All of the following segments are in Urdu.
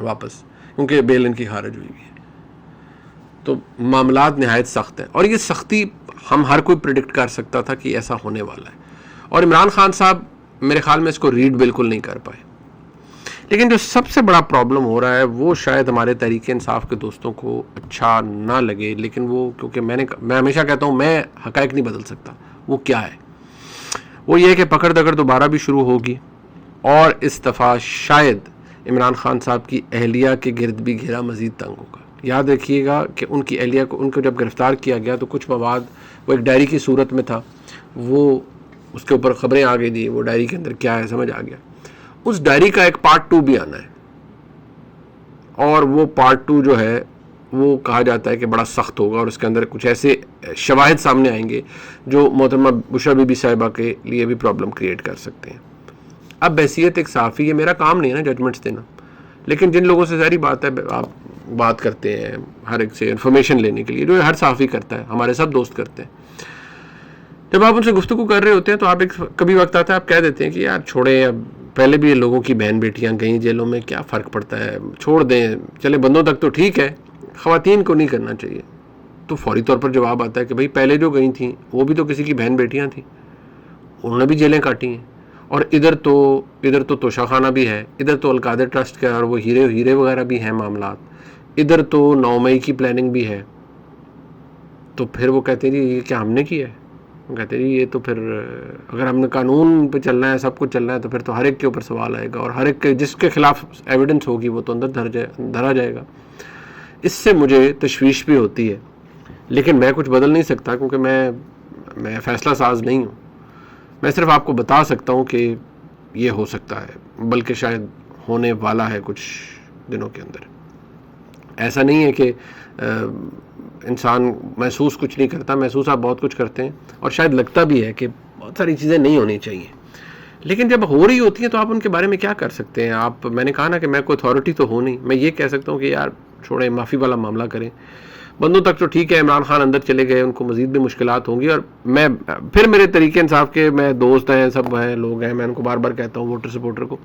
واپس, کیونکہ بیل ان کی خارج ہوئی ہے. تو معاملات نہایت سخت ہیں, اور یہ سختی ہم ہر کوئی پریڈکٹ کر سکتا تھا کہ ایسا ہونے والا ہے. اور عمران خان صاحب میرے خیال میں اس کو ریڈ بالکل نہیں کر پائے. لیکن جو سب سے بڑا پرابلم ہو رہا ہے وہ شاید ہمارے تحریک انصاف کے دوستوں کو اچھا نہ لگے, لیکن وہ کیونکہ میں ہمیشہ کہتا ہوں میں حقائق نہیں بدل سکتا. وہ کیا ہے؟ وہ یہ کہ پکڑ دکڑ دوبارہ بھی شروع ہوگی, اور اس دفعہ شاید عمران خان صاحب کی اہلیہ کے گرد بھی گھیرا مزید تنگ ہوگا. یاد رکھیے گا کہ ان کی اہلیہ کو, ان کو جب گرفتار کیا گیا تو کچھ مواد وہ ایک ڈائری کی صورت میں تھا, وہ اس کے اوپر خبریں آ گئی تھیں, وہ ڈائری کے اندر کیا ہے سمجھ آ گیا. اس ڈائری کا ایک پارٹ 2 بھی آنا ہے, اور وہ پارٹ 2 جو ہے وہ کہا جاتا ہے کہ بڑا سخت ہوگا, اور اس کے اندر کچھ ایسے شواہد سامنے آئیں گے جو محترمہ بشرا بی بی صاحبہ کے لیے بھی پرابلم کریٹ کر سکتے ہیں. اب بحیثیت ایک صحافی, یہ میرا کام نہیں ہے نا ججمنٹس دینا, لیکن جن لوگوں سے ظاہری بات ہے آپ بات کرتے ہیں ہر ایک سے انفارمیشن لینے کے لیے, جو ہر صحافی کرتا ہے, ہمارے سب دوست کرتے ہیں. جب آپ ان سے گفتگو کر رہے ہوتے ہیں تو آپ ایک کبھی وقت آتا ہے آپ کہہ دیتے ہیں کہ یار چھوڑیں, اب پہلے بھی لوگوں کی بہن بیٹیاں گئیں جیلوں میں, کیا فرق پڑتا ہے, چھوڑ دیں, چلے بندوں تک تو ٹھیک ہے, خواتین کو نہیں کرنا چاہیے. تو فوری طور پر جواب آتا ہے کہ بھئی پہلے جو گئی تھیں وہ بھی تو کسی کی بہن بیٹیاں تھیں, انہوں نے بھی جیلیں کاٹی ہیں, اور ادھر تو توشہ خانہ بھی ہے, ادھر تو القادر ٹرسٹ کا اور وہ ہیرے وغیرہ بھی ہیں معاملات, ادھر تو 9 مئی کی پلاننگ بھی ہے. تو پھر وہ کہتے ہیں جی یہ کیا ہم نے کیا ہے؟ وہ کہتے ہیں جی یہ تو پھر اگر ہم نے قانون پہ چلنا ہے, سب کچھ چلنا ہے, تو پھر تو ہر ایک کے اوپر سوال آئے گا, اور ہر ایک کے جس کے خلاف ایویڈنس ہوگی وہ تو اندر دھرا جائے گا. اس سے مجھے تشویش بھی ہوتی ہے, لیکن میں کچھ بدل نہیں سکتا, کیونکہ میں فیصلہ ساز نہیں ہوں. میں صرف آپ کو بتا سکتا ہوں کہ یہ ہو سکتا ہے, بلکہ شاید ہونے والا ہے کچھ دنوں کے اندر. ایسا نہیں ہے کہ انسان محسوس کچھ نہیں کرتا, محسوس آپ بہت کچھ کرتے ہیں, اور شاید لگتا بھی ہے کہ بہت ساری چیزیں نہیں ہونی چاہیے, لیکن جب ہو رہی ہوتی ہیں تو آپ ان کے بارے میں کیا کر سکتے ہیں. میں نے کہا نا کہ میں کوئی اتھارٹی تو ہوں نہیں, میں یہ کہہ سکتا ہوں کہ یار چھوڑیں, معافی والا معاملہ کریں. بندوں تک تو ٹھیک ہے, عمران خان اندر چلے گئے, ان کو مزید بھی مشکلات ہوں گی, اور میں پھر میرے طریقے انصاف کے میں دوست ہیں, سب ہیں, لوگ ہیں, میں ان کو بار بار کہتا ہوں, ووٹر سپورٹر کو,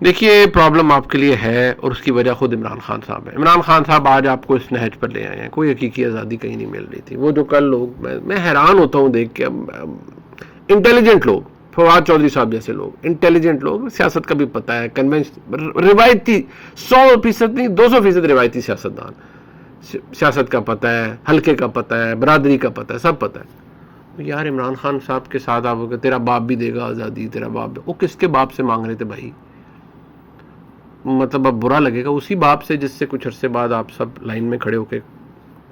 دیکھیے پرابلم آپ کے لیے ہے, اور اس کی وجہ خود عمران خان صاحب ہے. عمران خان صاحب آج آپ کو اس نہج پر لے آئے ہیں, کوئی حقیقی آزادی کہیں نہیں مل رہی تھی. وہ جو کل لوگ, میں حیران ہوتا ہوں دیکھ کے, انٹیلیجنٹ لوگ, فواد چودھری صاحب جیسے لوگ, انٹیلیجنٹ لوگ, سیاست کا بھی پتہ ہے, روایتی 100% نہیں 200% روایتی سیاستدان, سیاست کا پتہ ہے, حلقے کا پتہ ہے, برادری کا پتہ ہے, سب پتہ ہے. یار عمران خان صاحب کے ساتھ آپ کو تیرا باپ بھی دے گا آزادی, تیرا باپ, وہ کس کے باپ سے مانگ رہے تھے بھائی؟ مطلب اب برا لگے گا اسی باپ سے جس سے کچھ عرصے بعد آپ سب لائن میں کھڑے ہو کے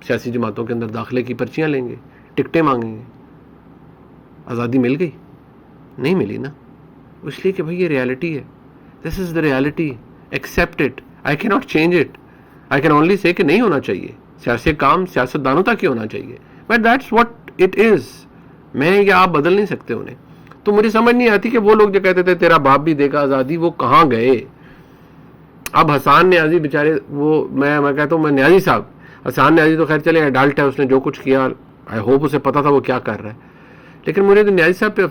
سیاسی جماعتوں کے اندر داخلے کی پرچیاں لیں گے, ٹکٹیں مانگیں گے. آزادی مل گئی؟ نہیں ملی نا, اس لیے کہ بھائی یہ ریالٹی ہے, دس از دا ریالٹی, ایکسیپٹ اٹ, آئی کی not change it, I can only سے کہ نہیں ہونا چاہیے, سیاسی کام سیاستدانوں تک ہی ہونا چاہیے, but that's what it is. میں یا آپ بدل نہیں سکتے انہیں. تو مجھے سمجھ نہیں آتی کہ وہ لوگ جو کہتے تھے تیرا باپ بھی دے گا آزادی, وہ کہاں گئے؟ اب حسان نیازی بیچارے, وہ میں کہتا ہوں, میں نیازی صاحب, حسان نیازی تو خیر چلے ایڈلٹ ہے, اس نے جو کچھ کیا, آئی ہوپ اسے پتا تھا وہ کیا کر رہا ہے, لیکن مجھے تو نیازی صاحب پہ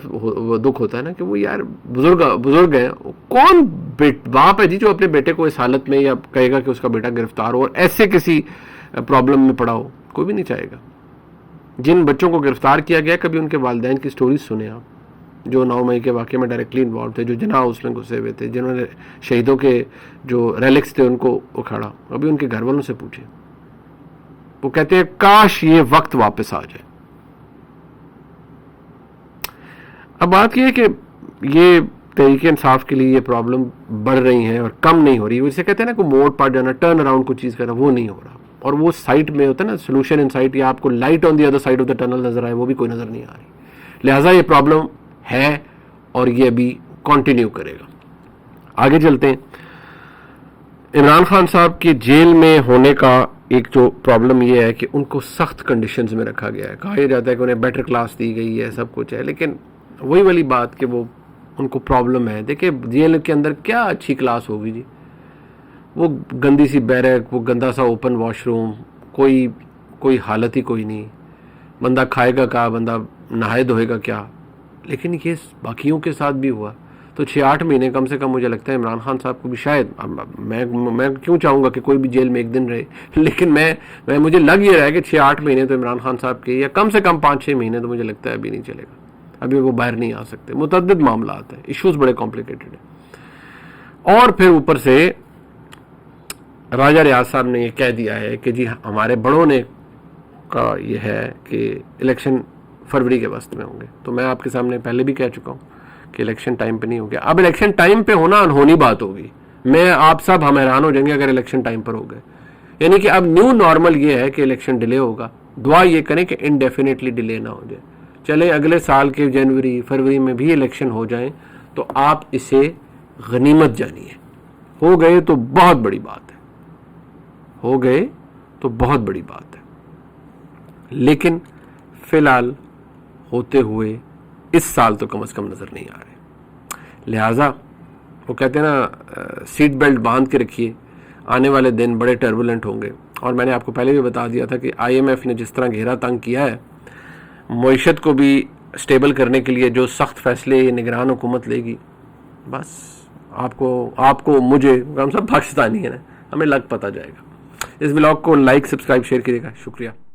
دکھ ہوتا ہے نا کہ وہ یار بزرگ ہیں. کون باپ ہے جی جو اپنے بیٹے کو اس حالت میں یا کہے گا کہ اس کا بیٹا گرفتار ہو اور ایسے کسی پرابلم میں پڑا ہو؟ کوئی بھی نہیں چاہے گا. جن بچوں کو گرفتار کیا گیا, کبھی ان کے والدین کی سٹوریز سنیں آپ, جو 9 مئی کے واقعے میں ڈائریکٹلی انوالو تھے, جو جناح ہاؤس میں گھسے ہوئے تھے, جنہوں نے شہیدوں کے جو ریلکس تھے ان کو اکھاڑا, ابھی ان کے گھر والوں سے پوچھیں. وہ کہتے ہیں کاش یہ وقت واپس آ جائے. اب بات یہ ہے کہ یہ تحریک انصاف کے لیے یہ پرابلم بڑھ رہی ہیں اور کم نہیں ہو رہی. اسے کہتے ہیں نا کوئی موڑ پڑ جانا, ٹرن اراؤنڈ کوئی چیز کرنا, وہ نہیں ہو رہا. اور وہ سائٹ میں ہوتا ہے نا سولوشن ان سائٹ, یا آپ کو light on the other side of the tunnel نظر آئے, وہ بھی کوئی نظر نہیں آ رہی. لہٰذا یہ پرابلم ہے اور یہ ابھی کنٹینیو کرے گا. آگے چلتے ہیں. عمران خان صاحب کے جیل میں ہونے کا ایک جو پرابلم یہ ہے کہ ان کو سخت کنڈیشنز میں رکھا گیا ہے. کہا جاتا ہے کہ انہیں بیٹر کلاس دی گئی ہے, سب کچھ ہے, لیکن وہی والی بات کہ وہ ان کو پرابلم ہے. دیکھیں جیل کے اندر کیا اچھی کلاس ہوگی جی, وہ گندی سی بیرک, وہ گندا سا اوپن واش روم, کوئی حالت ہی کوئی نہیں. بندہ کھائے گا کیا, بندہ نہائے دھوئے گا کیا؟ لیکن یہ باقیوں کے ساتھ بھی ہوا. تو 6-8 مہینے کم سے کم مجھے لگتا ہے عمران خان صاحب کو بھی شاید، میں کیوں چاہوں گا کہ کوئی بھی جیل میں ایک دن رہے، لیکن مجھے لگ یہ رہا ہے کہ 6-8 مہینے تو عمران خان صاحب کے، یا کم سے کم 5-6 مہینے تو مجھے لگتا ہے ابھی نہیں چلے گا، ابھی وہ باہر نہیں آ سکتے، متعدد معاملات ہیں، ایشوز بڑے کمپلیکیٹڈ ہیں۔ اور پھر اوپر سے راجہ ریاض صاحب نے یہ کہہ دیا ہے کہ جی ہمارے بڑوں نے کا یہ ہے کہ الیکشن فروری کے وسط میں ہوں گے، تو میں آپ کے سامنے پہلے بھی کہہ چکا ہوں کہ الیکشن ٹائم پہ نہیں ہو گیا۔ اب الیکشن ٹائم پہ ہونا انہونی بات ہوگی، میں آپ سب ہم حیران ہو جائیں گے اگر الیکشن ٹائم پر ہو گئے، یعنی کہ اب نیو نارمل یہ ہے کہ الیکشن ڈیلے ہوگا، دعا یہ کریں کہ انڈیفینیٹلی ڈیلے نہ ہو جائے، چلے اگلے سال کے جنوری فروری میں بھی الیکشن ہو جائیں تو آپ اسے غنیمت جانیے، ہو گئے تو بہت بڑی بات ہے، ہو گئے تو بہت بڑی بات ہے، لیکن فی الحال ہوتے ہوئے اس سال تو کم از کم نظر نہیں آ رہے، لہٰذا وہ کہتے ہیں نا سیٹ بیلٹ باندھ کے رکھیے، آنے والے دن بڑے ٹربولنٹ ہوں گے۔ اور میں نے آپ کو پہلے بھی بتا دیا تھا کہ آئی ایم ایف نے جس طرح گھیرا تنگ کیا ہے، معیشت کو بھی سٹیبل کرنے کے لیے جو سخت فیصلے یہ نگران حکومت لے گی، بس آپ کو مجھے، ہم سب پاکستانی ہیں نا، ہمیں لگ پتہ جائے گا۔ اس ولاگ کو لائک سبسکرائب شیئر کیجیے گا، شکریہ۔